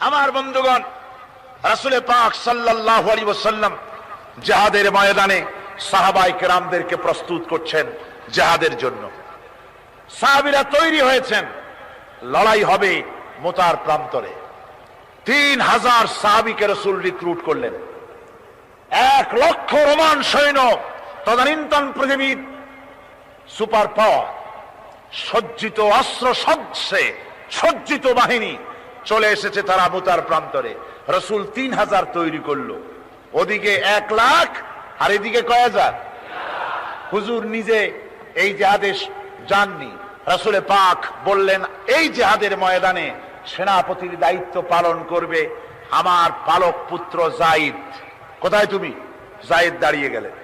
আমার বন্ধুগণ, রাসূল পাক সাল্লাল্লাহু আলাইহি ওয়াসাল্লাম জিহাদের ময়দানে সাহাবায়ে কেরামদেরকে প্রস্তুত করছেন জিহাদের জন্য। সাহাবীরা তৈরি হয়েছেন, লড়াই হবে মুতার প্রান্তরে। 3000 সাহাবীকে রাসূল রিক্রুট করলেন। 1 লক্ষ রোমান সৈন্য, তদানীন্তন পৃথিবীর সুপার পাওয়ার, সজ্জিত অস্ত্র সজ্জিত বাহিনী চলে এসেছে তারা মুতার প্রান্তরে। রাসূল 3000 তৈরি করলো, ওদিকে 1 লাখ আর এদিকে কয় হাজার। হুজুর নিজে এই জিহাদে যাননি। রাসূল পাক বললেন, এই জিহাদের ময়দানে সেনাপতির দায়িত্ব পালন করবে আমার পালক পুত্র যায়েদ। কোথায় তুমি? যায়েদ দাঁড়িয়ে গেলেন।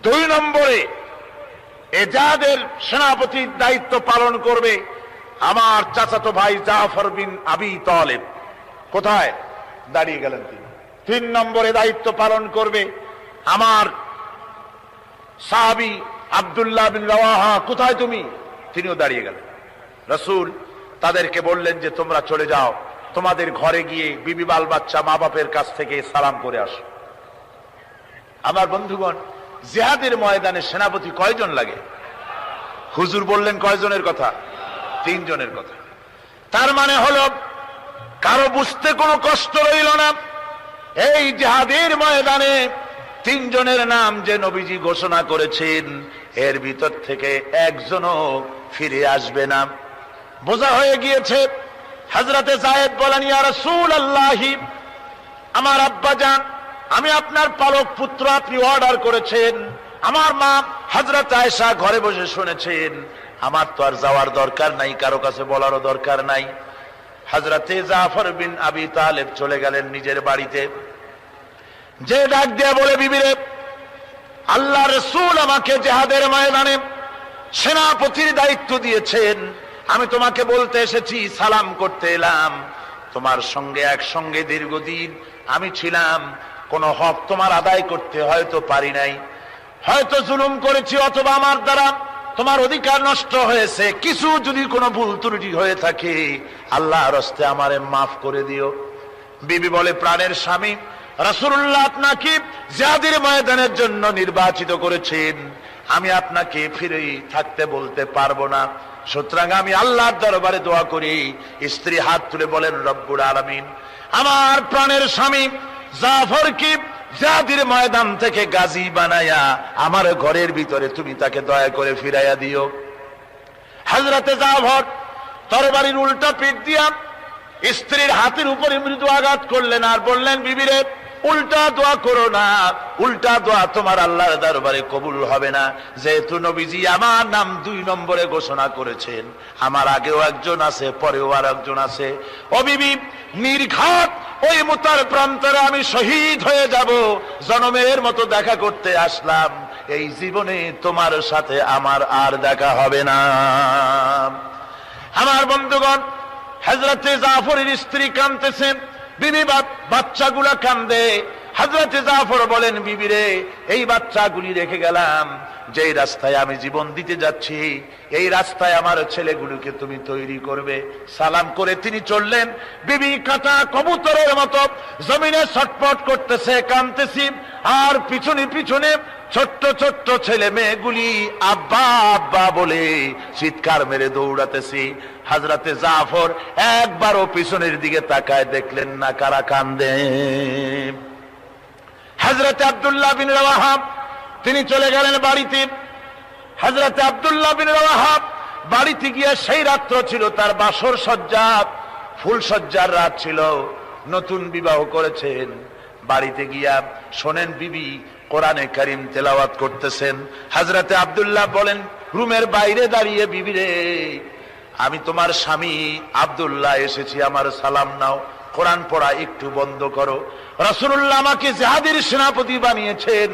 2 নম্বরে এই জিহাদের সেনাপতির দায়িত্ব পালন করবে আমার চাচাতো ভাই জাফর বিন আবি তালেব। কোথায়? দাঁড়িয়ে গেলেন তিনি। 3 নম্বরে দায়িত্ব পালন করবে আমার সাহাবী আব্দুল্লাহ বিন রাওয়াহা। কোথায় তুমি? তিনিও দাঁড়িয়ে গেলেন। রাসূল তাদেরকে বললেন যে তোমরা চলে যাও, তোমাদের ঘরে গিয়ে বিবি বাল বাচ্চা মা বাপের কাছ থেকে সালাম করে আসো। আমার বন্ধুগণ, জিহাদের ময়দানে সেনাপতি কয়জন লাগে? হুজুর বললেন কয়জনের কথা? 3 জনের কথা। তার মানে হলো কারো বুঝতে কোনো কষ্ট রইল না, এই জিহাদের ময়দানে 3 জনের নাম যে নবীজি ঘোষণা করেছেন, এর ভিতর থেকে একজনও ফিরে আসবে না। বোঝা হয়ে গিয়েছে। হযরতে যায়েদ বলেন, ইয়া রাসূলুল্লাহ, আমার আব্বা জান, আমি আপনার পালক পুত্র, আপনি অর্ডার করেছেন। আমার মা হযরত আয়েশা ঘরে বসে শুনেছেন। আমার তো আর যাওয়ার দরকার নাই, কারো কাছে বলারও দরকার নাই। হযরতে জাফর বিন আবি তালেব চলে গেলেন নিজের বাড়িতে। যে ডাক দিয়ে বলে, বিবিরে, আল্লাহ রাসূল আমাকে জিহাদের ময়দানে সেনাপতির দায়িত্ব দিয়েছেন। আমি তোমাকে বলতে এসেছি, সালাম করতে এলাম। তোমার সঙ্গে একসঙ্গে দীর্ঘদিন আমি ছিলাম, কোন হক তোমার আদায় করতে হয়তো পারি নাই, হয়তো জুলুম করেছি, অথবা আমার দ্বারা তোমার অধিকার নষ্ট হয়েছে। কিছু যদি কোনো ভুল ত্রুটি হয়ে থাকে, আল্লাহর হস্তে আমারে মাফ করে দিও। বিবি বলে, প্রাণের স্বামী, রাসূলুল্লাহ আপনাকে জিহাদের ময়দানের জন্য নির্বাচিত করেছেন। আমি আপনাকে ফিরে থাকতে বলতে পারবো না, সুতরাং আমি আল্লাহর দরবারে দোয়া করি। স্ত্রী হাত তুলে বলেন, রব্বুল আলামিন, আমার প্রাণের স্বামী জাফরকে জিহাদের ময়দান থেকে গাজী বানায়া আমার ঘরের ভিতরে তুমি তাকে দয়া করে ফিরাইয়া দিও। হযরতে জাফর তরবারির উল্টা পিঠ দিয়া স্ত্রীর হাতের উপরে মৃদু আঘাত করলেন আর বললেন, বিবিরে, উল্টা দোয়া করো না, উল্টা দোয়া তোমার আল্লাহর দরবারে কবুল হবে না। যেহেতু নবীজি আমার নাম 2 নম্বরে ঘোষণা করেছেন, আমার আগেও একজন আছে, পরেও আর একজন আছে। ও বিবি, নির্ঘাত ওই মুতার প্রান্তরে আমি শহীদ হয়ে যাব। জনমের মতো দেখা করতে আসলাম, এই জীবনে তোমার সাথে আমার আর দেখা হবে না। আমার বন্ধুগণ, হযরতে জাফরের স্ত্রী কাঁদতেছেন, বিবি বাচ্চাগুলা কান্দে। হযরতে জাফর বলেন, বিবিরে, এই বাচ্চাগুলি রেখে গেলাম, যেই রাস্তায় আমি জীবন দিতে যাচ্ছি, এই রাস্তায় আমার ছেলেগুলোকে তুমি তৈরি করবে। সালাম করে তিনি চললেন। বিবি কাটা কবুতরের মতো জমিনে ছটফট করতেছে, কাঁদতেছি, আর পিছনে পিছনে ছোট্ট ছোট্ট ছেলে মেয়েগুলি আব্বা আব্বা বলে চিৎকার মেরে দৌড়াতেছি। হযরতে জাফর একবারও পিছনের দিকে তাকায় দেখলেন না কারা কান্দে। হযরতে আব্দুল্লাহ বিন রাওয়াহা তিনি চলে গেলেন বাড়িতে। হযরতে আব্দুল্লাহ বিন রাওয়াহা বাড়িতে গিয়ে, সেই রাত্র ছিল তার বাসর সজ্জা, ফুল সজ্জার রাত ছিল, নতুন বিবাহ করেছেন। বাড়িতে গিয়া শোনেন বিবি কোরআনে কারীম তেলাওয়াত করতেছেন। হযরতে আব্দুল্লাহ বলেন, রুমের বাইরে দাঁড়িয়ে, বিবিরে, আমি তোমার স্বামী আব্দুল্লাহ এসেছি, আমার সালাম নাও, কোরআন পড়া একটু বন্ধ করো। রাসূলুল্লাহ আমাকে জিহাদের সেনাপতি বানিয়েছেন,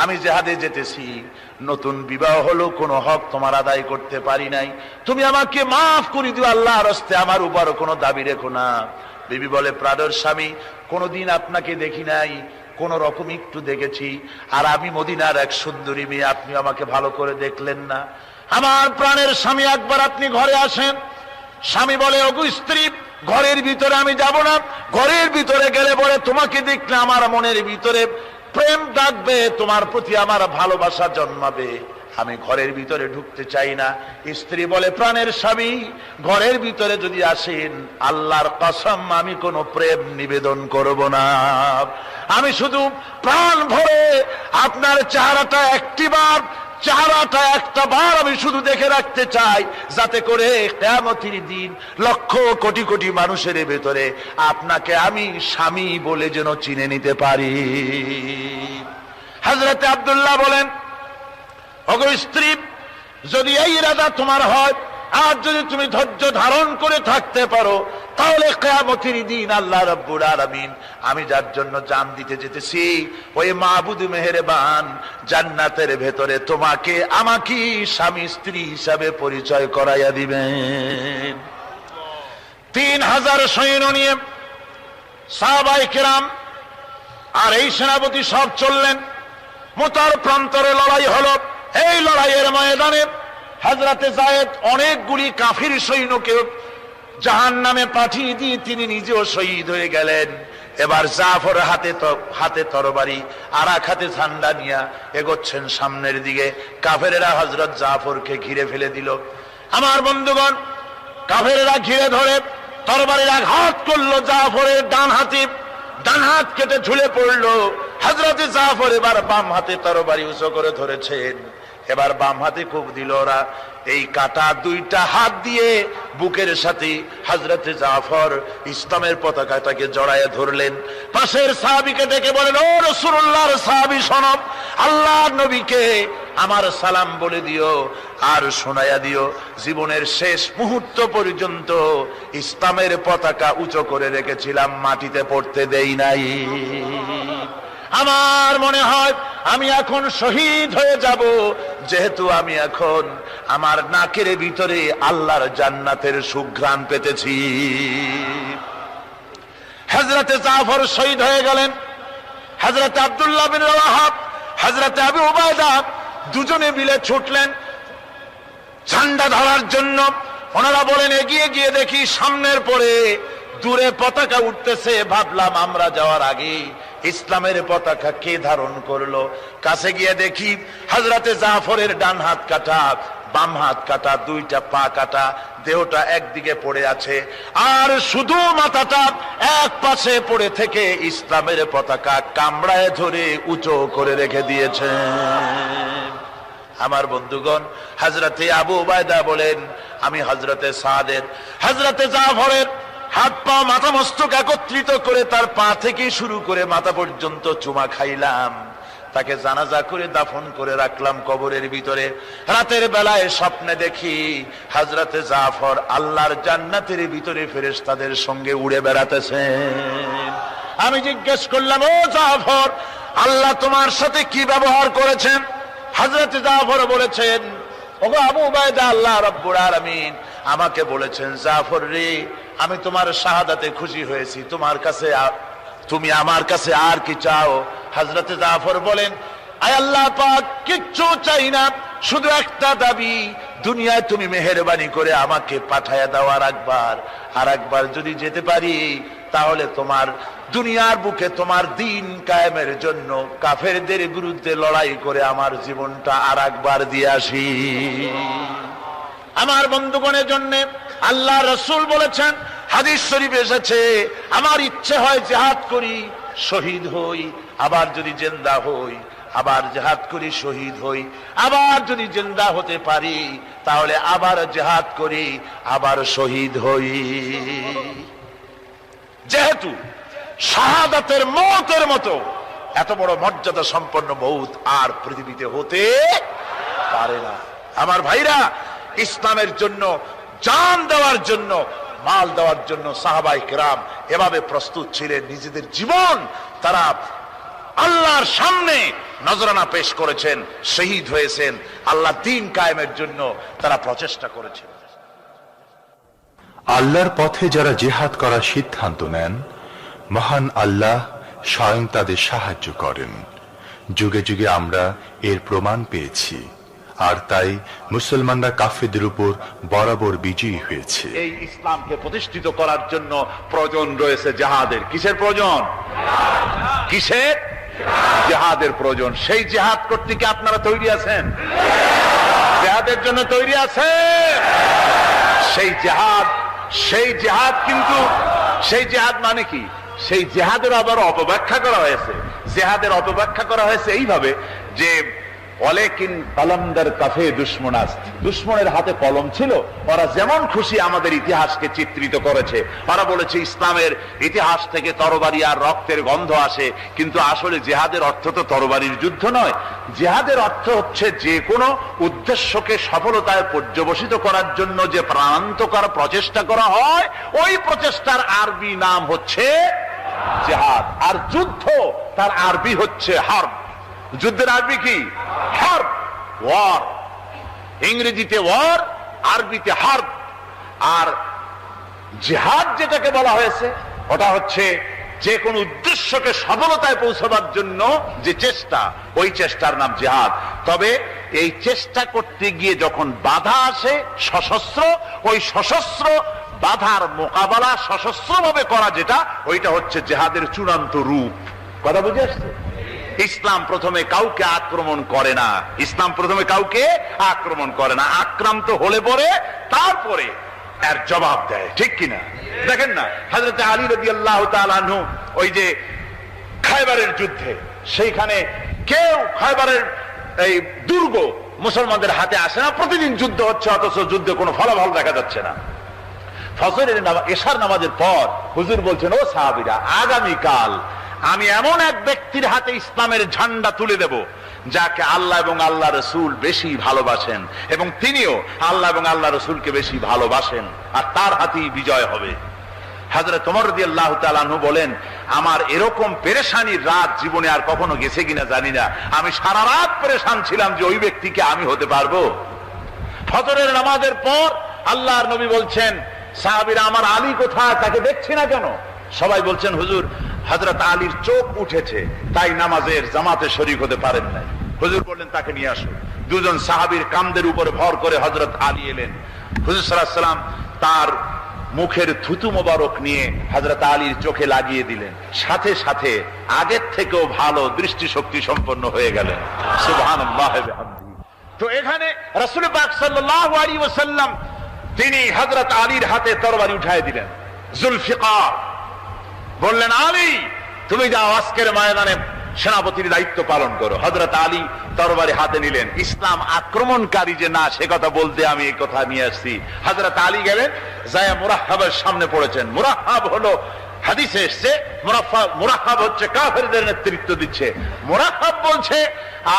আমি জিহাদে যেতেছি, নতুন বিবাহ হলো, কোনো হক তোমার আদায় করতে পারি নাই, তুমি আমাকে মাফ করে দিও, আল্লাহর হস্তে আমার উপর কোনো দাবি রেখো না। বিবি বলে, প্রাণের স্বামী, কোনদিন আপনাকে দেখি নাই, কোন রকম একটু দেখেছি, আর আমি মদিনার এক সুন্দরী মেয়ে, আপনি আমাকে ভালো করে দেখলেন না। আমার প্রাণের স্বামী, একবার আপনি ঘরে আসেন। স্বামী বলে, ওগো স্ত্রী, ঘরের ভিতরে আমি যাব না। ঘরের ভিতরে গেলে পরে তোমাকে দেখলে আমার মনের ভিতরে প্রেম ডাকবে, তোমার প্রতি আমার ভালোবাসা জন্মাবে। আমি ঘরের ভিতরে ঢুকতে চাই না। স্ত্রী বলে, প্রাণের স্বামী ঘরের ভিতরে যদি আসেন, আল্লাহর কসম আমি কোনো প্রেম নিবেদন করব না। আমি শুধু প্রাণ ভরে আপনার চেহারাটা একটা বার আমি শুধু দেখে রাখতে চাই, যাতে করে কিয়ামতের দিন লক্ষ কোটি কোটি মানুষের ভেতরে আপনাকে আমি স্বামী বলে যেন চিনে নিতে পারি। হযরত আব্দুল্লাহ বলেন, ওগো স্ত্রী, যদি এই ইরাদা তোমার হয় আর যদি তুমি ধৈর্য ধারণ করে থাকতে পারো, তাহলে কিয়ামতের দিন আল্লাহ রাব্বুল আলামিন আমি যার জন্য জান দিতে যেতেছি ওই মাবুদ মেহেরবান জান্নাতের ভেতরে তোমাকে আমাকে স্বামী স্ত্রী হিসাবে পরিচয় করাইয়া দিবেন। 3000 সৈন্য নিয়ে সাহাবায়ে কেরাম আর এই সেনাপতি সব চললেন। মুতার প্রান্তরে লড়াই হলো। এই লড়াইয়ের ময়দানে হযরতে যায়েদ অনেকগুলি কাফির সৈন্যকে জাহান্নামে পাঠিয়ে দিয়ে তিনি নিজেও শহীদ হয়ে গেলেন। এবার জাফর হাতে তরবারি আর এক হাতে ঝান্ডা নিয়ে এগোচ্ছেন সামনের দিকে। কাফেরেরা হযরত জাফরকে ঘিরে ফেলে দিল। আমার বন্ধুগণ, কাফেরেরা ঘিরে ধরে তরবারির আঘাত করলো জাফরের ডান হাত কেটে ঝুলে পড়লো। হযরত জাফর এবার বাম হাতে তরবারি উঁচু করে ধরেছেন। এবার বাম হাতে কোপ দিল ওরা। এই কাটা দুইটা হাত দিয়ে বুকের সাথে হযরতে জাফর ইসলামের পতাকাটাকে জড়ায় ধরলেন। পাশের সাহাবীকে ডেকে বলেন, ও রাসূলুল্লাহর সাহাবী শোনো, আল্লাহর নবীকে আমার সালাম বলে দিও আর শোনায়া দিও, জীবনের শেষ মুহূর্ত পর্যন্ত ইসলামের পতাকা উঁচু করে রেখেছিলাম, মাটিতে পড়তে দেই নাই। আমার মনে হয় আমি এখন শহীদ হয়ে যাব, যেহেতু আমি এখন আমার নাকের ভিতরে আল্লাহর জান্নাতের সুঘ্রাণ পেতেছি। হযরতে জাফর শহীদ হয়ে গেলেন। হযরতে আব্দুল্লাহ বিন রাওয়াহা, হযরতে আবু উবাইদা দুজনে মিলে ছুটলেন ঝান্ডা ধরার জন্য। ওনারা বলেন, এগিয়ে গিয়ে দেখি সামনের পরে দূরে পতাকা উঠতেছে। ভাবলাম আমরা যাওয়ার আগে ইসলামের পতাকা কে ধারণ করলো। কাছে গিয়ে দেখি হযরতে জাফরের ডান হাত কাটা, বাম হাত কাটা, দুইটা পা কাটা, দেহটা একদিকে পড়ে আছে আর শুধু মাথাটা এক পাশে পড়ে থেকে ইসলামের পতাকা কামড়ায় ধরে উঁচু করে রেখে দিয়েছে। আমার বন্ধুগণ, হযরতে আবু উবাইদা বলেন, আমি হযরতে সাদের, হযরতে জাফরের হাত পা মাথা মস্তক একত্রিত করে তার পা থেকে শুরু করে মাথা পর্যন্ত চুমা খাইলাম। তাকে জানাজা করে দাফন করে রাখলাম কবরের ভিতরে। রাতের বেলায় স্বপ্নে দেখি হযরতে জাফর আল্লাহর জান্নাতের ভিতরে ফেরেশতাদের সঙ্গে উড়ে বেড়াতেছেন। আমি জিজ্ঞেস করলাম, ও জাফর, আল্লাহ তোমার সাথে কি ব্যবহার করেছেন? হযরতে জাফর বলেছেন, ওগো আবু উবাইদা, আল্লাহ রাব্বুল আলামিন আমাকে বলেছেন, জাফর রে, আমি তোমার শাহাদাতে খুশি হয়েছি, তুমি আমার কাছে আর কি চাও? হযরতে জাফর বলেন, আয় আল্লাহ পাক, কিচ্ছু চাই না, শুধু একটা দাবি, দুনিয়ায় তুমি মেহেরবানি করে আমাকে পাঠায়া দাও আর একবার যদি যেতে পারি, তাহলে তোমার দুনিয়ার বুকে তোমার দিন কায়েমের জন্য কাফেরদের বিরুদ্ধে লড়াই করে আমার জীবনটা আর একবার দিয়ে আসি। আমার বন্ধুগণের জন্য আল্লাহ রাসূল বলেছেন, হাদিস শরীফে এসেছে, আমার ইচ্ছে হয় জিহাদ করি, শহীদ হই, আবার যদি জিন্দা হই, আবার জিহাদ করি, শহীদ হই, আবার যদি জিন্দা হতে পারি তাহলে আবার জিহাদ করি, আবার শহীদ হই। যেহেতু শাহাদাতের মওতের মতো এত বড় মর্যাদা সম্পন্ন মওত আর পৃথিবীতে হতে পারে না। আমার ভাইরা, ইসলামের জন্য জান দেওয়ার জন্য, মাল দেওয়ার জন্য সাহাবায়ে কেরাম এভাবে প্রস্তুত ছিলেন। নিজেদের জীবন তারা আল্লাহর সামনে নজরানা পেশ করেছেন, শহীদ হয়েছেন, আল্লাহ দ্বীন কায়েমের জন্য তারা প্রচেষ্টা করেছেন। আল্লাহর পথে যারা জিহাদ করার সিদ্ধান্ত নেন, মহান আল্লাহ স্বয়ং তাদের সাহায্য করেন। যুগে যুগে আমরা এর প্রমাণ পেয়েছি। আর তাই মুসলমানরা কাফেরদের উপর বরাবর বিজয়ী হয়েছে। এই ইসলামকে প্রতিষ্ঠিত করার জন্য প্রয়োজন রয়েছে জিহাদের। কিসের প্রয়োজন? কিসের? জিহাদের প্রয়োজন। সেই জিহাদ করতে কি আপনারা তৈরি আছেন? জিহাদের জন্য তৈরি আছেন? সেই জিহাদ কিন্তু সেই জিহাদ মানে কি? সেই জিহাদের আবার অপব্যাখ্যা করা হয়েছে। জিহাদের অপব্যাখ্যা করা হয়েছে এইভাবে যে ওয়ালাকিন কলমদার কাফে দুশমনাস্ত, দুশমনের হাতে কলম ছিল, ওরা যেমন খুশি আমাদের ইতিহাসকে চিত্রিত করেছে। ওরা বলেছে ইসলামের ইতিহাস থেকে তরবারি আর রক্তের গন্ধ আসে, কিন্তু আসলে জিহাদের অর্থ তো তরবারির যুদ্ধ নয়। জিহাদের অর্থ হচ্ছে যে কোনো উদ্দেশ্যকে সফলতায় পর্যবসিত করার জন্য যে প্রাণান্তকর প্রচেষ্টা করা হয়, ওই প্রচেষ্টার আরবি নাম হচ্ছে জিহাদ। আর যুদ্ধ তার আরবি হচ্ছে হার্ব। যুদ্ধের আরবি কি? হার্ব, ওয়ার। ইংরেজিতে ওয়ার, আরবিতে হার্ব। আর জিহাদ যেটাকে বলা হয়েছে ওটা হচ্ছে যে কোনো উদ্দেশ্যকে সফলতায় পৌঁছাবার জন্য যে চেষ্টা, ওই চেষ্টার নাম জিহাদ। তবে এই চেষ্টা করতে গিয়ে যখন বাধা আসে সশস্ত্র, ওই সশস্ত্র বাধার মোকাবেলা সশস্ত্রভাবে করা যেটা, ওইটা হচ্ছে জিহাদের চূড়ান্ত রূপ। কথা বুঝে আসছে? ইসলাম প্রথমে কাউকে আক্রমণ করে না। ইসলাম প্রথমে কাউকে আক্রমণ করে না। আক্রান্ত হলে পরে তারপরে এর জবাব দেয়, ঠিক কিনা? দেখেন না, হযরত আলী রাদিয়াল্লাহু তাআলা আনহু ওই যে খায়বারের যুদ্ধে, সেইখানে কেউ খায়বারের এই দুর্গ মুসলমানদের হাতে আসে না। প্রতিদিন যুদ্ধ হচ্ছে, অথচ যুদ্ধে কোনো ফলাফল দেখা যাচ্ছে না। ফজরের নামাজ, এশার নামাজের পর হুজুর বলছেন, ও সাহাবীরা, আগামীকাল আমি এমন এক ব্যক্তির হাতে ইসলামের ঝান্ডা তুলে দেব যাকে আল্লাহ এবং আল্লাহ রসুল বেশি ভালোবাসেন, এবং তিনিও আল্লাহ এবং আল্লাহ রসুলকে বেশি ভালোবাসেন, আর তার হাতেই বিজয় হবে। হযরত ওমর রাদিয়াল্লাহু তাআলা আনহু বলেন, আমার এরকম পেরেশানির রাত জীবনে আর কখনো গেছে কিনা জানি না। আমি সারা রাত পেরেশান ছিলাম যে ওই ব্যক্তিকে আমি হতে পারবো। ফজরের নামাজের পর আল্লাহর নবী বলছেন, সাহাবীরা, আমার আলী কোথায়? তাকে দেখছি না কেন? সবাই বলছেন, হুজুর, হযরত আলীর চোখ উঠেছে, তাই নামাজের জামাতে শরীক হতে পারেন নাই। হুজুর বললেন, তাকে নিয়ে আসো। দুজন সাহাবীর কাঁধের উপরে ভর করে হযরত আলী এলেন। হুজুর সাল্লাল্লাহু আলাইহি ওয়াসাল্লাম তার মুখের থুতু মোবারক নিয়ে হযরত আলীর চোখে লাগিয়ে দিলেন। সাথে সাথে আগের থেকেও ভালো দৃষ্টিশক্তি সম্পন্ন হয়ে গেলেন। সুবহানাল্লাহ ওয়া বিহামদিহি। তো এখানে রাসূল পাক সাল্লাল্লাহু আলাইহি ওয়াসাল্লাম তিনি হযরত আলীর হাতে তরবারি উঠায় দিলেন, জুলফিকার। বললেন, আলী, তুমি যাও, আজকের ময়দানে সেনাপতির দায়িত্ব পালন করো। হযরত আলী তরবারি হাতে নিলেন। ইসলাম আক্রমণকারী যে না, সে কথা বলতে আমি এই কথা নিয়ে আসছি। হযরত আলী গেলেন, যায় মুরাহহাবের সামনে পড়েছেন। মুরাহহাব হলো, হাদিসে এসেছে, মুরাহহাব হচ্ছে কাফেরদের নেতৃত্ব দিচ্ছে। মুরাহহাব বলছে,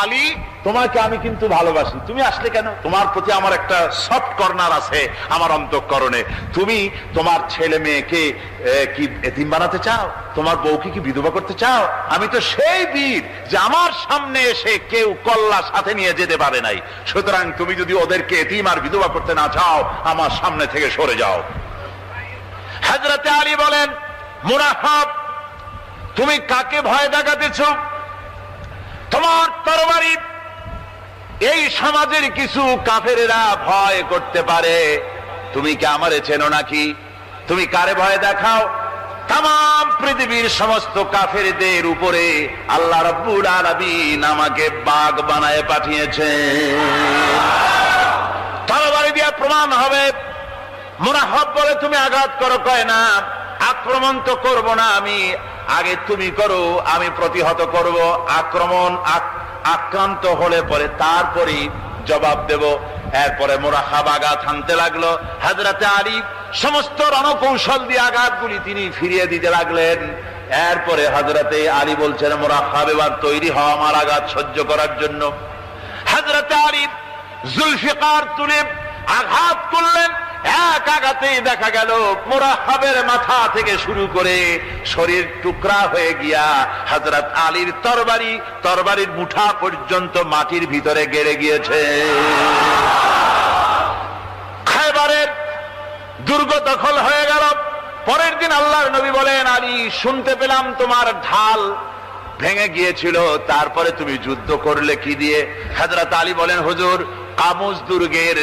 আলী, তোমাকে আমি কিন্তু ভালোবাসি, তুমি আসলে কেন? তোমার প্রতি আমার একটা সফট কর্নার আছে আমার অন্তঃকরণে। তুমি তোমার ছেলে মেয়েকে কি এতিম বানাতে চাও? তোমার বউকে কি বিধবা করতে চাও? আমি তো সেই বীর যে আমার সামনে এসে কেউ কল্লা সাথে নিয়ে যেতে পারে নাই। সুতরাং তুমি যদি ওদেরকে এতিম আর বিধবা করতে না চাও, আমার সামনে থেকে সরে যাও। হযরত আলী বলেন, মুরাহহাব, তুমি কাকে ভয় দেখাতেছ? তোমার তরবারি এই সমাজের কিছু কাফেরেরা ভয় করতে পারে, তুমি কি আমারে চেনো নাকি? তুমি কারে ভয় দেখাও? তাম পৃথিবীর সমস্ত কাফেরদের উপরে আল্লাহ রাব্বুল আলামিন আমাকে বাগ বানায় পাঠিয়েছেন। তরবারি দিয়ে প্রমাণ হবে। মুরাহহাব বলে, তুমি আঘাত করো। কয় না, আক্রমণ তো করব না আমি, আগে তুমি করো, আমি প্রতিহত করব। আক্রান্ত হলে পরে তারপরেই জবাব দেব। এরপরে মুরাহহাব আঘাত হানতে লাগলো। হযরত আলী সমস্ত রণকৌশল দিয়ে আঘাতগুলি তিনি ফিরিয়ে দিতে লাগলেন। এরপরে হযরত আলী বলছেন, মুরাহহাব, এবার তৈরি হও আমার আঘাত সহ্য করার জন্য। হযরত আলী জুলফিকার তুলে আঘাত করলেন। এক আঘাতেই দেখা গেল মুরাহহাবের মাথা থেকে শুরু করে শরীর টুকরা হয়ে গিয়া হযরত আলীর তরবারির মুঠা পর্যন্ত মাটির ভিতরে গেড়ে গিয়েছে। খায়বারের দুর্গ দখল হয়ে গেল। পরের দিন আল্লাহর নবী বলেন, আলী, শুনতে পেলাম তোমার ঢাল ভেঙে গিয়েছিল, তারপরে তুমি যুদ্ধ করলে কি দিয়ে? হযরত আলী বলেন, হুজুর, কামুজ দুর্গের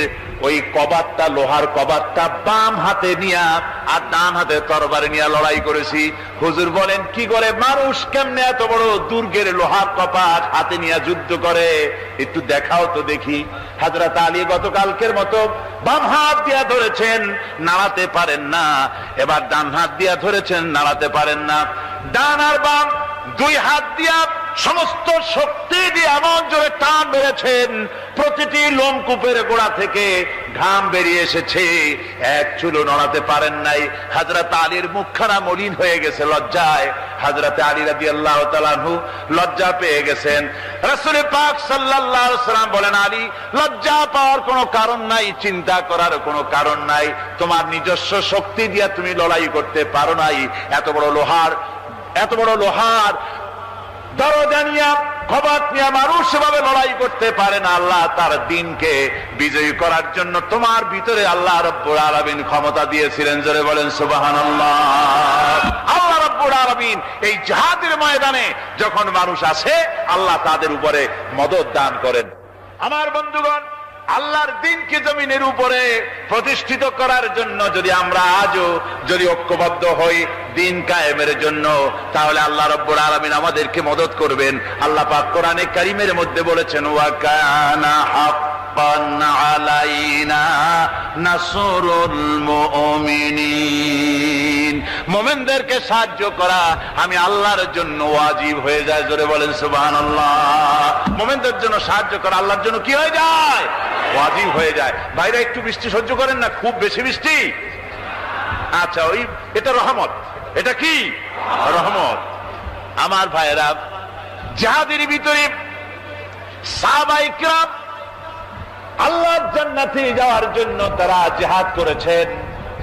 ওই কবাতটা, লোহার কবাতটা বাম হাতে নিয়া আর ডান হাতে তরবারি নিয়ে লড়াই করেছি। হুজুর বলেন, কি করে মানুষ কেমনে এত বড় দুর্গের লোহার কপাট হাতে নিয়ে যুদ্ধ করে, একটু দেখাও তো দেখি। হযরত আলী গতকালকের মতো বাম হাত দিয়া ধরেছেন, নাড়াতে পারেন না। এবার ডান হাত দিয়া ধরেছেন, নাড়াতে পারেন না। ডান আর বাম দুই হাত দিয়া সমস্ত শক্তি দিয়ে এমন জোরে টান মেরেছেন, প্রতিটি লোমকূপের গোড়া থেকে ঘাম বেরিয়ে এসেছে, এক চুলো নড়াতে পারেন নাই। হযরত আলীর মুখখানা মলিন হয়ে গেছে লজ্জায়। হযরত আলী রাদিয়াল্লাহু তাআলা আনহু লজ্জা পেয়ে গেছেন। রাসূল পাক সাল্লাল্লাহু আলাইহি ওয়াসাল্লাম বলেন, আলী, লজ্জা পাওয়ার কোনো কারণ নাই, চিন্তা করার কোনো কারণ নাই। তোমার নিজস্ব শক্তি দিয়ে তুমি লড়াই করতে পারো নাই। এত বড় লোহার দরজা নিয়ে, কবাত নিয়ে মানুষ সেভাবে লড়াই করতে পারে না। আল্লাহ তার দ্বীনকে বিজয়ী করার জন্য তোমার ভিতরে আল্লাহ রাব্বুল আলামিন ক্ষমতা দিয়েছিলেন। জোরে বলেন সুবহানাল্লাহ। আল্লাহ রাব্বুল আলামিন এই জিহাদের ময়দানে যখন মানুষ আসে, আল্লাহ তাদের উপরে মদদ দান করেন। আমার বন্ধুগণ, আল্লাহর দ্বীনকে জমিনের উপরে প্রতিষ্ঠিত করার জন্য যদি আমরা আজও যদি ঐক্যবদ্ধ হই দ্বীন কায়েমের জন্য, তাহলে আল্লাহ রাব্বুল আলামিন আমাদেরকে মদদ করবেন। আল্লাহ পাক কোরআনে কারীমের মধ্যে বলেছেন, ওয়া কানা হাক্কান আলাইনা নাসরুল মুমিনিন। মুমিনদেরকে সাহায্য করা আমি আল্লাহর জন্য ওয়াজিব হয়ে যায়। জোরে বলেন সুবহানাল্লাহ। মুমিনদের জন্য সাহায্য করা আল্লাহর জন্য কি হয়ে যায়? ওয়াজিব হয়ে যায়। ভাইরা একটু বৃষ্টি সহ্য করেন না, খুব বেশি বৃষ্টি। আচ্ছা, এটা রহমত। এটা কি রহমত? আমার ভাইরা, জিহাদের ভিতরে সাহাবায়ে কিরাম আল্লাহর জান্নাতে যাওয়ার জন্য তারা জিহাদ করেছেন।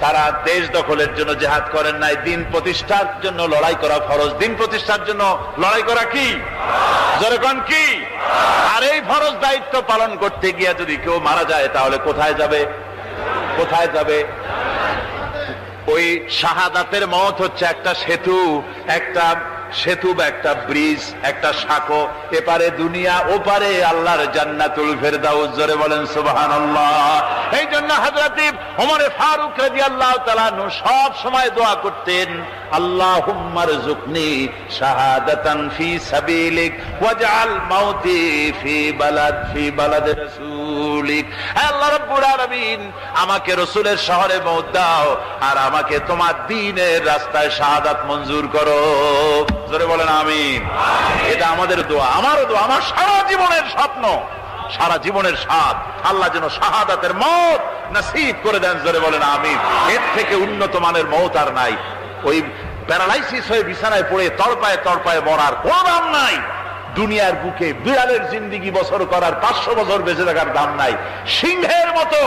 তারা দেশ দখলের জন্য জিহাদ করেন নাই, দ্বীন প্রতিষ্ঠার জন্য লড়াই করা ফরজ। দ্বীন প্রতিষ্ঠার জন্য লড়াই করা কি? যেরকম কি? আর এই ফরজ দায়িত্ব পালন করতে গিয়ে যদি কেউ মারা যায়, তাহলে কোথায় যাবে? কোথায় যাবে? ওই শাহাদাতের মওত হচ্ছে একটা সেতু, বা একটা ব্রিজ, একটা সাঁকো। এপারে দুনিয়া, ওপারে আল্লাহর জান্নাতুল ফেরদাউস। জোরে বলেন সুবহানাল্লাহ। এই জন্য হযরত ওমর ফারুক রাদিয়াল্লাহু তাআলা আনহু সব সময় দোয়া করতেন, আল্লাহুম্মা রযুকনি শাহাদাতান ফি সাবিলিক ওয়াজআল মাউতি ফি বালাদ রাসূলিক। আল্লাহ রাব্বুল আলামিন, আমাকে রাসূলের শহরে মওত দাও, আর আমাকে তোমার দ্বীনের রাস্তায় শাহাদাত মঞ্জুর করো। জোরে বলেন আমিন। এটা আমাদের দোয়া, আমারও দোয়া, আমার সারা জীবনের স্বপ্ন, সারা জীবনের স্বাদ, আল্লাহ যেন শাহাদাতের মওত নসিব করে দেন। জোরে বলেন আমিন। এর থেকে উন্নত মানের মওত আর নাই। ওই প্যারালাইসিস হয়ে বিছানায় পড়ে তড়পায় মরার কোনো দাম নাই। দুনিয়ার বুকে বিড়ালের জিন্দেগি বছর করার 500 বছর বেঁচে থাকার দাম নাই। সিংহের মতো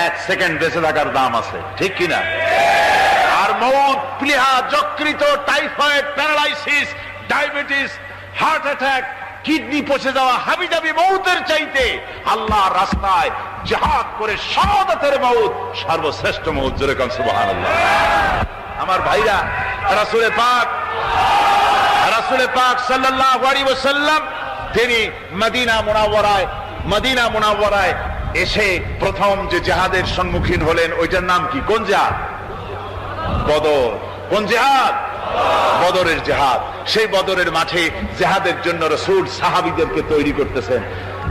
1 সেকেন্ড বেঁচে থাকার দাম আছে, ঠিক কিনা? আর মওত, প্লীহা, যকৃত, typhoid, paralysis, diabetes, heart attack, kidney পচে যাওয়া, হাবিজাবি মওতের চাইতে আল্লাহর রাস্তায় জিহাদ করে শাহাদাতের মওত সর্বশ্রেষ্ঠ মওত। জোরে কোন সুবহানাল্লাহ। আমার ভাইরা, রাসূল পাক সাল্লাল্লাহু আলাইহি ওয়াসাল্লাম তিনি মদিনা মুনাওয়ারায় এসে প্রথম যে জিহাদের সম্মুখীন হলেন, ওইটার নাম কি? কোন জিহাদ? বদর। কোন জিহাদ? বদরের জিহাদ। সেই বদরের মাঠে জিহাদের জন্য রাসূল সাহাবীদেরকে তৈরি করতেছেন।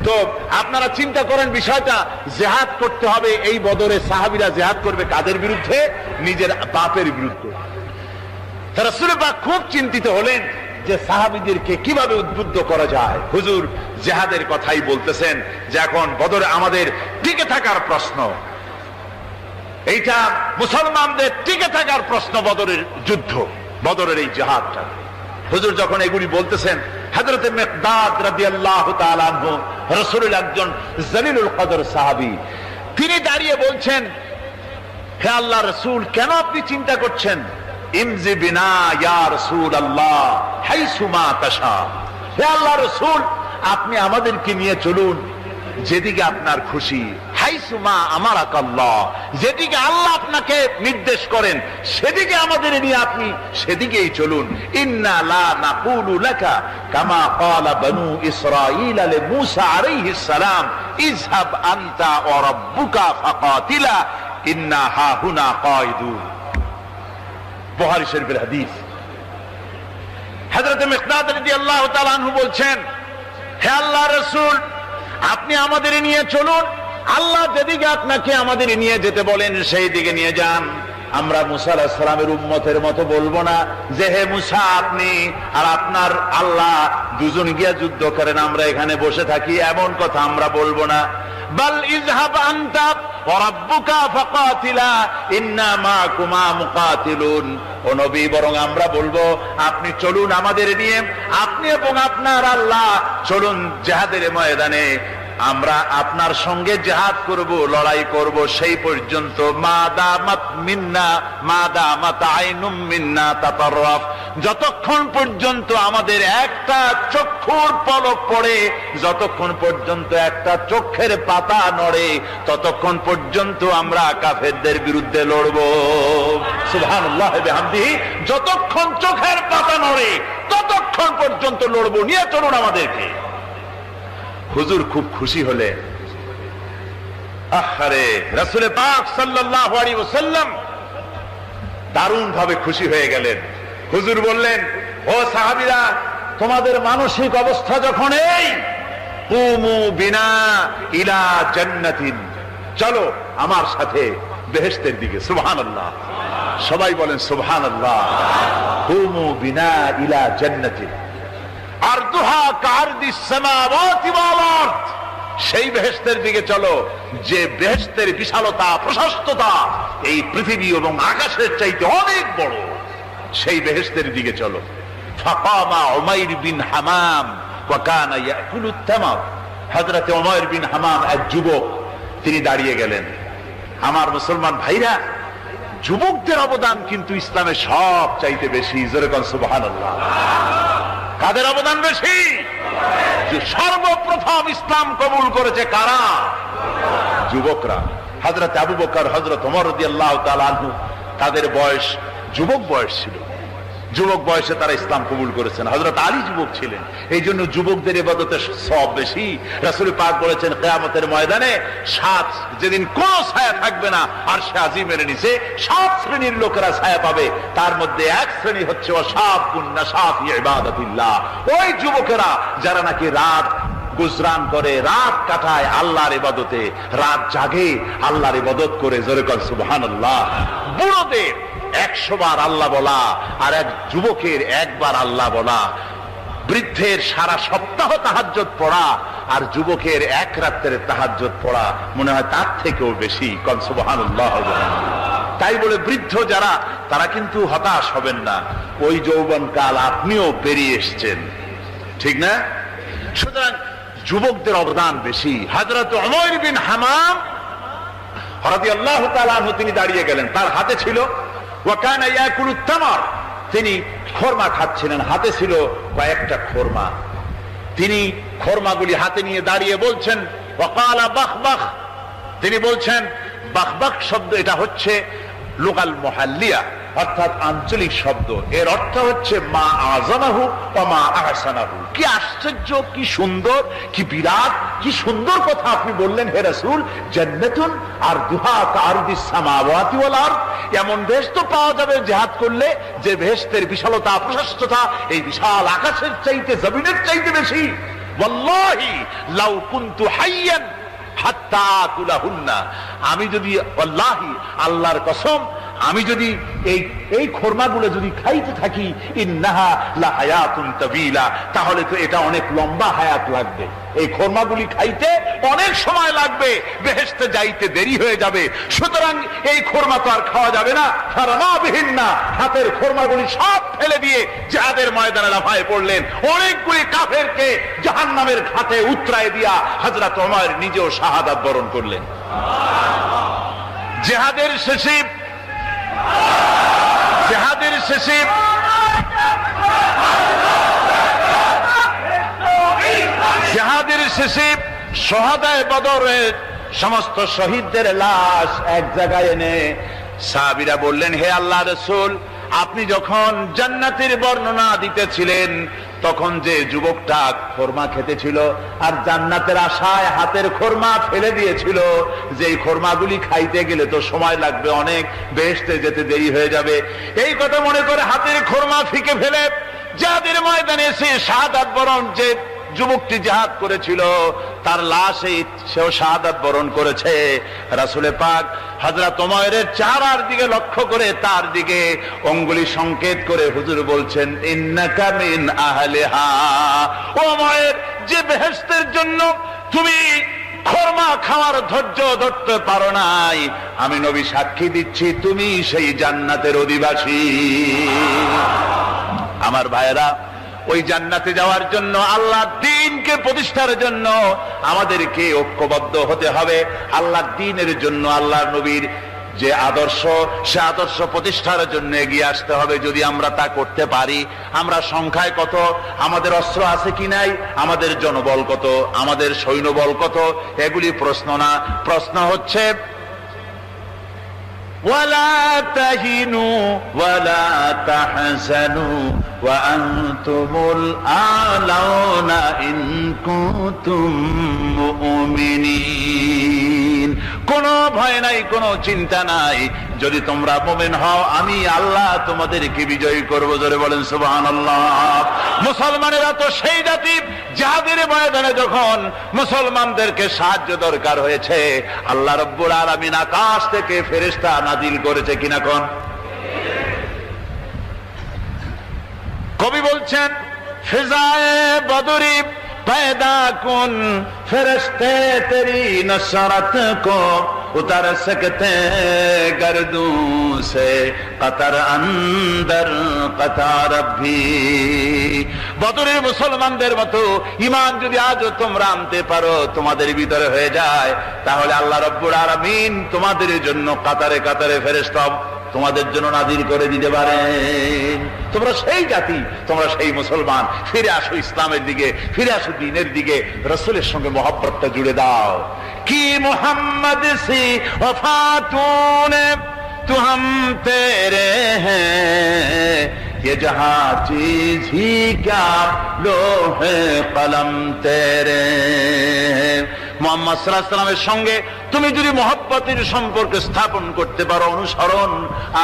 তো আপনারা চিন্তা করেন বিষয়টা, জিহাদ করতে হবে। এই বদরে সাহাবীরা জিহাদ করবে কাদের বিরুদ্ধে? নিজের বাপের বিরুদ্ধে। রাসূল পাক খুব চিন্তিত হলেন যে সাহাবীদেরকে কিভাবে উদ্বুদ্ধ করা যায়। হুজুর জিহাদের কথাই বলতেছেন যে এখন বদরে আমাদের টিকে থাকার প্রশ্ন, এইটা মুসলমানদের টিকে থাকার প্রশ্ন। বদরের যুদ্ধ, বদরের এই জিহাদটা। হুজুর যখন এগুলি বলতেছেন, হযরত মিকদাদ রাদিয়াল্লাহু তাআলা আনহু, রাসূলের একজন জলিলুল কদর সাহাবী, তিনি দাঁড়িয়ে বলছেন, হে আল্লাহর রাসূল, কেন আপনি চিন্তা করছেন? ইমজি বিনা ইয়া রাসূলুল্লাহ হাইসুমা তাশা। হে আল্লাহর রাসূল, আপনি আমাদেরকে নিয়ে চলুন যেদিকে আপনার খুশি। হাইসুমা আমারাকাল্লাহ, যেদিকে আল্লাহ আপনাকে নির্দেশ করেন সেদিকে আমাদের নিয়ে আপনি সেদিকেই চলুন। ইন্না লা নাকুলু লাকা কামা ক্বালা বনু ইসরাঈল লিমূসা আলাইহিস সালাম ইযহাব আনতা ওয়া রাব্বুকা ফাকাতিলা ইন্না হাহুনা কায়িদুন। বুখারী শরীফের হাদিস। হযরত মিকদাদ রাদিয়াল্লাহু তাআলা আনহু বলছেন, হে আল্লাহর রাসূল, আপনি আমাদের নিয়ে চলুন, আল্লাহ যেদিকে আপনাকে আমাদের নিয়ে যেতে বলেন সেই দিকে নিয়ে যান। আমরা মুসা আলাইহিস সালামের উম্মতের মতো বলবো না যে হে মুসা আপনি আর আপনার আল্লাহ দুজন গিয়া যুদ্ধ করেন, আমরা এখানে বসে থাকি, এমন কথা আমরা বলবো না। বাল ইযহাব আনতা ওয়া রাব্বুকা ফাকাতিলা ইন্না মাআকুমা মুকাতিলুন। ও নবী, বরং আমরা বলবো আপনি চলুন আমাদের নিয়ে, আপনি এবং আপনার আল্লাহ চলুন জিহাদের ময়দানে, আমরা আপনার সঙ্গে জিহাদ করব, লড়াই করব সেই পর্যন্ত। মাদামাত মিন্না মাদামাত আইনুম মিন্না তাতাররাফ, যতক্ষণ পর্যন্ত আমাদের একটা চক্ষুর পলক পড়ে, যতক্ষণ পর্যন্ত একটা চোখের পাতা নড়ে, ততক্ষণ পর্যন্ত আমরা কাফেরদের বিরুদ্ধে লড়ব। সুবহানাল্লাহ ওয়া বিহামদিহি, যতক্ষণ চোখের পাতা নড়ে ততক্ষণ পর্যন্ত লড়ব, নিয়ে চলুন আমাদেরকে। হুজুর খুব খুশি হলেন। আহারে, রাসূল পাক সাল্লাল্লাহু আলাইহি ওয়াসাল্লাম দারুণ ভাবে খুশি হয়ে গেলেন। হুজুর বললেন, ও সাহাবীরা, তোমাদের মানসিক অবস্থা যখন এই, কুমু বিনা ইলা জান্নাতিন, চলো আমার সাথে বেহেশতের দিকে। সুবহানাল্লাহ, সবাই বলেন সুবহানাল্লাহ। কুমু বিনা ইলা জান্নাতিন আরদুহা কারদিস সামাওয়াতি ওয়াল আরদ, সেই বেহেশতের দিকে চলো যে বেহেশতের বিশালতা প্রশস্ততা এই পৃথিবী এবং আকাশের চাইতে অনেক বড়, সেই বেহেশতের দিকে চলো। ফাকামা উমাইর বিন হামাম ওয়া কানা ইয়াকুলুত তামার, হযরত উমাইর বিন হামাম এক যুবক, তিনি দাঁড়িয়ে গেলেন। আমার মুসলমান ভাইরা, যুবকদের অবদান কিন্তু ইসলামে সব চাইতে বেশি। জোরে বলেন সুবহানাল্লাহ। কাদের অবদান বেশি? যে সর্বপ্রথম ইসলাম কবুল করেছে কারা? যুবকরা। হযরত আবু বকর, হযরত ওমর রাদিয়াল্লাহু তাআলা আনহু, তাদের বয়স যুবক বয়স ছিল, যুবক বয়সে তারা ইসলাম কবুল করেছেন। হযরত আলী যুবক ছিলেন, এই জন্য যুবকদের ইবাদতের সওয়াব বেশি। রাসূল পাক বলেছেন, কিয়ামতের ময়দানে সাত, যেদিন কোন ছায়া থাকবে না আরশে আজিমের নিচে, 7 শ্রেণীর লোকেরা ছায়া পাবে। তার মধ্যে এক শ্রেণী হচ্ছে ওয়াশাবুন নাশা ফি ইবাদাতিল্লাহ, ওই যুবকেরা যারা নাকি রাত গুজরান করে, রাত কাটায় আল্লাহর ইবাদতে, রাত জাগে আল্লাহর ইবাদত করে। জোরে কর সুবহানাল্লাহ। বুড়োদের 100 বার আল্লাহ বলা আর এক যুবকের একবার আল্লাহ বলা, বৃদ্ধের সারা সপ্তাহ তাহাজ্জুদ পড়া আর যুবকের এক রাতের তাহাজ্জুদ পড়া মনে হয় তার থেকেও বেশি। কন সুবহানাল্লাহ। তাই বলে বৃদ্ধ যারা, তারা কিন্তু হতাশ হবেন না, ওই যৌবনকাল আপনিও পেরিয়ে এসেছেন, ঠিক না? সুতরাং যুবকদের অবদান বেশি। হযরত উমাইর বিন হামাম রাদিয়াল্লাহু তাআলা আনহু, তিনি দাঁড়িয়ে গেলেন, তার হাতে ছিল ওয়া কানা ইয়াকুলুত তামার, তিনি খরমা খাচ্ছিলেন, হাতে ছিল কয়েকটা খরমা। তিনি খরমাগুলি হাতে নিয়ে দাঁড়িয়ে বলছেন ওয়া ক্বালা বাখবাখ, তিনি বলছেন, বাখবাখ শব্দ এটা হচ্ছে লুগাল মুহাল্লিয়া, অর্থাৎ আঞ্চলিক শব্দ। এর অর্থ হচ্ছে মা আযামাহু ওয়া মা আহসানাহু। কি আশ্চর্য, কি সুন্দর, কি বিরাট, কি সুন্দর কথা আপনি বললেন হে রাসূল। জান্নাতুন আরদুহা কারদিস সামাওয়াতি ওয়াল আরদ, এমন বেহেশত পাওয়া যাবে জিহাদ করলে যে বেহেশতের বিশালতা প্রশস্ততা এই বিশাল আকাশের চাইতে, জমিনের চাইতে বেশি। ওয়াল্লাহি লাউ কুনতু হাইয়ান হাত্তা আকুলাহুন্না, আমি যদি, ওয়াল্লাহি আল্লাহর কসম, আমি যদি এই খরমাগুলো যদি খাইতে থাকি, ইন্নাহা লাহায়াতুন তাবিলা, তাহলে তো এটা অনেক লম্বা হায়াত লাগবে। এই খরমাগুলি খাইতে অনেক সময় লাগবে, বেহেশতে যাইতে দেরি হয়ে যাবে। সুতরাং এই খরমা তো আর খাওয়া যাবে না। ফারামাবিহিন না, হাতের খরমাগুলি সব ফেলে দিয়ে জিহাদের ময়দানে লাফায়ে পড়লেন। অনেকগুলি কাফেরকে জাহান্নামের ঘাটে উতরায় দিয়া হযরত ওমর নিজেও শাহাদাত বরণ করলেন। জিহাদের শেষে জিহাদের শেষে শহাদায়ে বদরের সমস্ত শহীদদের লাশ এক জায়গায় এনে সাহাবীরা বললেন, হে আল্লাহ রাসূল, আপনি যখন জান্নাতের বর্ণনা দিতেছিলেন তখন যে যুবকটা খোরমা খেতেছিল আর জান্নাতের আশায় হাতের খোরমা ফেলে দিয়েছিল, যে এই খোরমাগুলি খাইতে গেলে তো সময় লাগবে অনেক, বেহেশতে যেতে দেরি হয়ে যাবে, এই কথা মনে করে হাতের খোরমা ফিকে ফেলে জিহাদের ময়দানে এসে শাহাদাত বরণ যে যুবকটি জিহাদ করেছিল তার লাশ সেও শাহাদাত বরণ করেছে। রাসূল পাক হযরত ওমরের চেহারার দিকে লক্ষ্য করে তার দিকে আঙ্গুলি সংকেত করে হুজুর বলছেন, ইন্নাকা মিন আহলিহা। ওমর, যে বেহেশতের জন্য তুমি খোরমা খাওয়ার ধৈর্য ধরতে পারো নাই, আমি নবী সাক্ষী দিচ্ছি তুমি সেই জান্নাতের অধিবাসী। আমার ভাইয়েরা, ওই জান্নাতে যাওয়ার জন্য, আল্লাহর দ্বীনকে প্রতিষ্ঠার জন্য আমাদেরকে ঐক্যবদ্ধ হতে হবে। আল্লাহর দ্বীনের জন্য আল্লাহর নবীর যে আদর্শ, সে আদর্শ প্রতিষ্ঠার জন্য এগিয়ে আসতে হবে। যদি আমরা তা করতে পারি, আমরা সংখ্যায় কত, আমাদের অস্ত্র আছে কি নাই, আমাদের জনবল কত, আমাদের সৈন্যবল কত, এগুলি প্রশ্ন না। প্রশ্ন হচ্ছে ওয়ালা তাহিনু ওয়ালা তাহজানু ওয়া আনতুমুল আলাউনা ইন কুনতুম মুমিনিন। কোনো ভয় নাই, কোনো চিন্তা নাই, যদি তোমরা মুমিন হও আমি আল্লাহ তোমাদেরকে বিজয়ী করব। জোরে বলেন সুবহানাল্লাহ। মুসলমানেরা তো সেই জাতি, যাদের ময়দানে যখন মুসলমানদেরকে সাহায্য দরকার হয়েছে আল্লাহ রাব্বুল আলামিন আকাশ থেকে ফেরেশতা নাজিল করেছে কিনা কোন? কবি বলছেন, ফিজায়ে বদরি पैदा कुन फरिश्ते तेरी नसरत को उतर सकते गर्दू से कतर अंदर कतार भी। বদরের মুসলমানদের মতো ঈমান যদি আজও তোমরা আনতে পারো, তোমাদের ভিতরে হয়ে যায়, তাহলে আল্লাহ রাব্বুল আলামিন তোমাদের জন্য কাতারে কাতারে ফেরেশতা তোমাদের জন্য নাজিল করে দিতে পারেন। তোমরা সেই জাতি, তোমরা সেই মুসলমান। ফিরে আসো ইসলামের দিকে, ফিরে আসো দ্বীনের দিকে, রাসূলের সঙ্গে মহব্বতটা জুড়ে দাও। কি মুহাম্মদ সি ওফা তूने तू हम तेरे हैं, ये जहां चीज ही क्या लोहे कलम तेरे। মুহাম্মদ সাল্লাল্লাহু আলাইহি ওয়াসাল্লামের সঙ্গে তুমি যদি মহব্বতের সম্পর্ক স্থাপন করতে পারো, অনুসরণ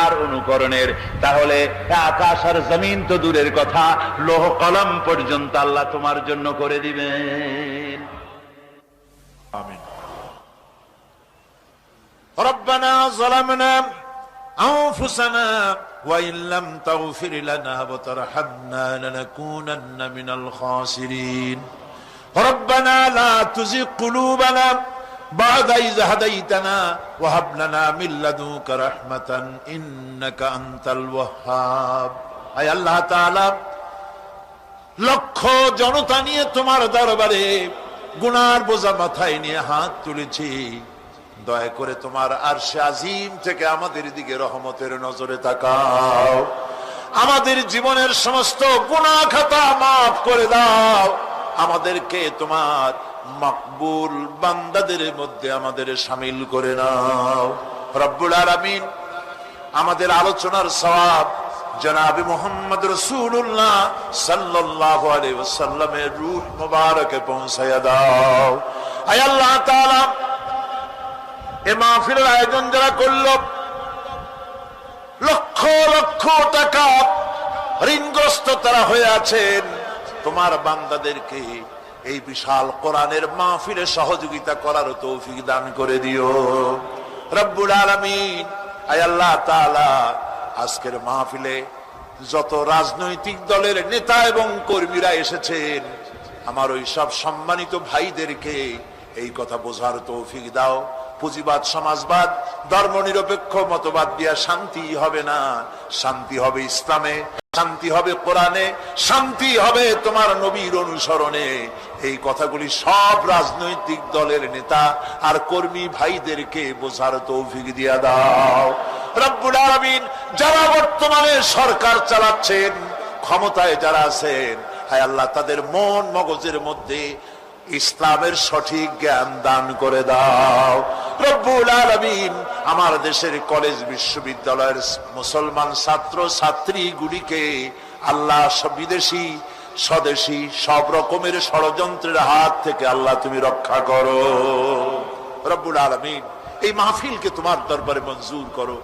আর অনুকরণের, তাহলে আকাশ আর জমিন তো দূরের কথা, লৌহ কলম পর্যন্ত আল্লাহ তোমার জন্য করে দিবেন। আমিন। রব্বানা যালামনা আনফুসানা ওয়া ইন লাম তাগফির লানা ওয়া তারহামনা লানাকুনান্না মিনাল খাসিরিন। ربنا لا تزغ قلوبنا بعد إذ هديتنا وهب لنا من لدنك رحمة إنك أنت الوهاب। আয় আল্লাহ তাআলা, লক্ষ জনতা নিয়ে তোমার দরবারে গুনার বোঝা মাথায় নিয়ে হাত তুলেছি, দয়া করে তোমার আরশে আজিম থেকে আমাদের দিকে রহমতের নজরে তাকাও। আমাদের জীবনের সমস্ত গুনাহ খাতা মাফ করে দাও। আমাদেরকে তোমার মকবুল বান্দাদের মধ্যে আমাদের শামিল করে নাও। রব্বুল আলামিন, আমাদের আলোচনার সওয়াব জনাবে মুহাম্মদ রাসূলুল্লাহ সাল্লাল্লাহু আলাইহি ওয়াসাল্লামের রূহ মুবারকে পৌঁছায়া দাও। আয় আল্লাহ তাআলা, এই মাহফিলের আয়োজন যারা করল, লক্ষ লক্ষ টাকা ঋণগ্রস্ত তারা হয়ে আছেন, তোমার বান্দাদেরকে এই বিশাল কোরআনের মাহফিলে সহযোগিতা করার তৌফিক দান করে দিও রব্বুল আলামিন। আয় আল্লাহ তাআলা, আজকের মাহফিলে যত রাজনৈতিক দলের নেতা এবং কর্মীরা এসেছেন, আমার ওই সব সম্মানিত ভাইদেরকে এই কথা বোঝার তৌফিক দাও। পুঁজিবাদ, সমাজবাদ, ধর্মনিরপেক্ষ মতবাদ দিয়া শান্তি হবে না। শান্তি হবে ইসলামে, শান্তি হবে কোরআনে, শান্তি হবে তোমার নবীর অনুসরণে। এই কথাগুলি সব রাজনৈতিক দলের নেতা আর কর্মী ভাইদেরকে বোঝার তৌফিক দিয়া দাও রব্বুল আলামিন। যারা বর্তমানে সরকার চালাচ্ছেন, ক্ষমতায় যারা আছেন, হায় আল্লাহ, তাদের মন মগজের মধ্যে ইসলামের সঠিক জ্ঞান দান করে দাও রব্বুল আলামিন। আমার দেশের কলেজ বিশ্ববিদ্যালয়ের মুসলমান ছাত্র ছাত্রী গুলিকে আল্লাহ বিদেশি স্বদেশী সব রকমের ষড়যন্ত্রের হাত থেকে আল্লাহ তুমি রক্ষা করো রব্বুল আলামিন। এই মাহফিলকে তোমার দরবারে মঞ্জুর করো।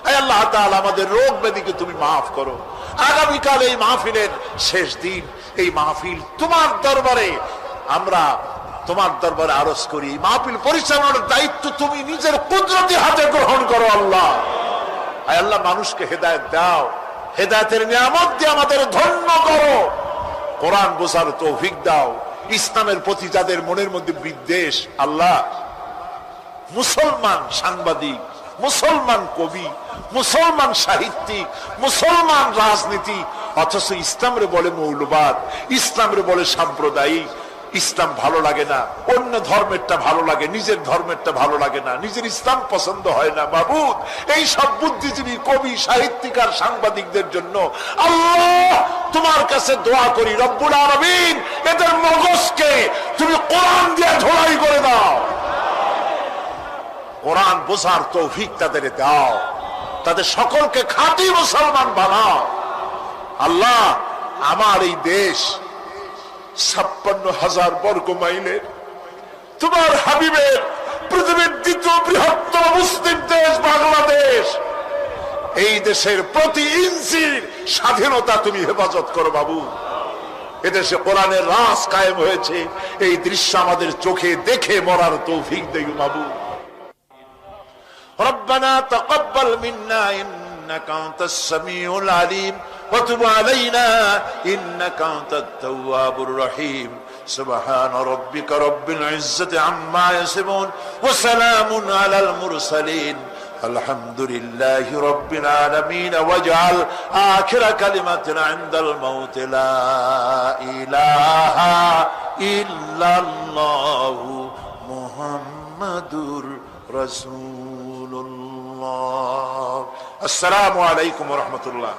আয় আল্লাহ তাআলা আমাদের রোগ ব্যাধিকে তুমি মাফ করো। আগামীকাল এই মাহফিলের শেষ দিন, এই মাহফিল তোমার দরবারে আমরা তোমার দরবারে আরজ করি। মাহফিল পরিচালনার দায়িত্ব তুমি নিজের কুদরতি হাতে গ্রহণ করো আল্লাহ। আয় আল্লাহ মানুষকে হেদায়েত দাও, হেদায়েতের নিয়ামত দিয়ে আমাদের ধন্য করো। কোরআন বোঝার তৌফিক দাও। ইসলামের প্রতি যাদের মনের মধ্যে বিদ্বেষ আল্লাহ, মুসলমান সাংবাদিক, মুসলমান কবি, মুসলমান সাহিত্যিক, মুসলমান রাজনীতি, অথচ ইসলামরে বলে মৌলবাদ, ইসলামরে বলে সাম্প্রদায়িক, ইসলাম ভালো লাগে না, অন্য ধর্মেরটা ভালো লাগে, নিজের ধর্মেরটা ভালো লাগে না, নিজের ইসলাম পছন্দ হয় না। মাবুদ, এই সব বুদ্ধিজীবী কবি সাহিত্যিক আর সাংবাদিকদের জন্য আল্লাহ তোমার কাছে দোয়া করি রব্বুল আলামিন, এদের মগজকে তুমি কোরআন দিয়ে ঝোলাই করে দাও, কোরআন বোঝার তৌফিক তাদের দাও, তাদের সকলকে খাঁটি মুসলমান বানাও আল্লাহ। আমার এই দেশ 56,000 বর্গ মাইলের তোমার হাবিবের পৃথিবীর দ্বিতীয় বৃহত্তম মুসলিম দেশ বাংলাদেশ, এই দেশের প্রতি ইঞ্চির স্বাধীনতা তুমি হেফাজত করো বাবু। এদেশে কোরআনের রাজ কায়েম হয়েছে, এই দৃশ্য আমাদের চোখে দেখে মরার তৌফিক দেও বাবু। ربنا تقبل منا إنك أنت السميع العليم وتب علينا إنك أنت التواب الرحيم سبحان ربك رب العزة عما يصفون وسلام على المرسلين الحمد لله رب العالمين واجعل آخر كلمة عند الموت لا إله إلا الله محمد رسول الله। السلام عليكم ورحمة الله।